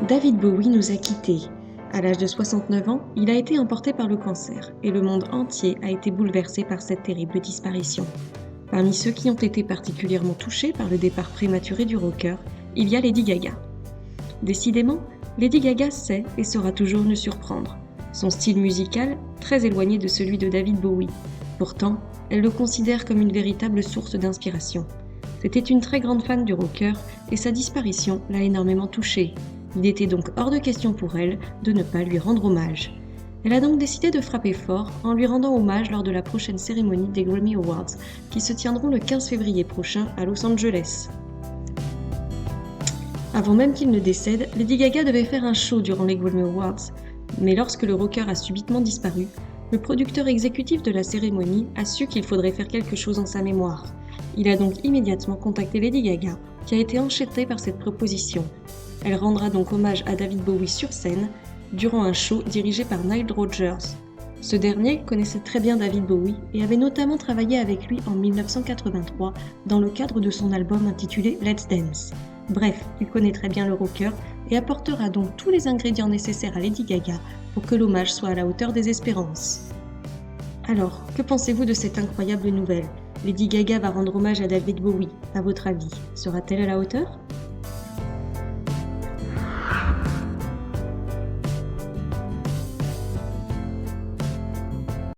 David Bowie nous a quittés. À l'âge de 69 ans, il a été emporté par le cancer et le monde entier a été bouleversé par cette terrible disparition. Parmi ceux qui ont été particulièrement touchés par le départ prématuré du rocker, il y a Lady Gaga. Décidément, Lady Gaga sait et saura toujours nous surprendre. Son style musical, très éloigné de celui de David Bowie. Pourtant, elle le considère comme une véritable source d'inspiration. C'était une très grande fan du rocker et sa disparition l'a énormément touchée. Il était donc hors de question pour elle de ne pas lui rendre hommage. Elle a donc décidé de frapper fort en lui rendant hommage lors de la prochaine cérémonie des Grammy Awards qui se tiendront le 15 février prochain à Los Angeles. Avant même qu'il ne décède, Lady Gaga devait faire un show durant les Grammy Awards, mais lorsque le rocker a subitement disparu, le producteur exécutif de la cérémonie a su qu'il faudrait faire quelque chose en sa mémoire. Il a donc immédiatement contacté Lady Gaga, qui a été enchantée par cette proposition. Elle rendra donc hommage à David Bowie sur scène, durant un show dirigé par Nile Rodgers. Ce dernier connaissait très bien David Bowie et avait notamment travaillé avec lui en 1983 dans le cadre de son album intitulé Let's Dance. Bref, il connaît très bien le rocker et apportera donc tous les ingrédients nécessaires à Lady Gaga pour que l'hommage soit à la hauteur des espérances. Alors, que pensez-vous de cette incroyable nouvelle ? Lady Gaga va rendre hommage à David Bowie. À votre avis, sera-t-elle à la hauteur ?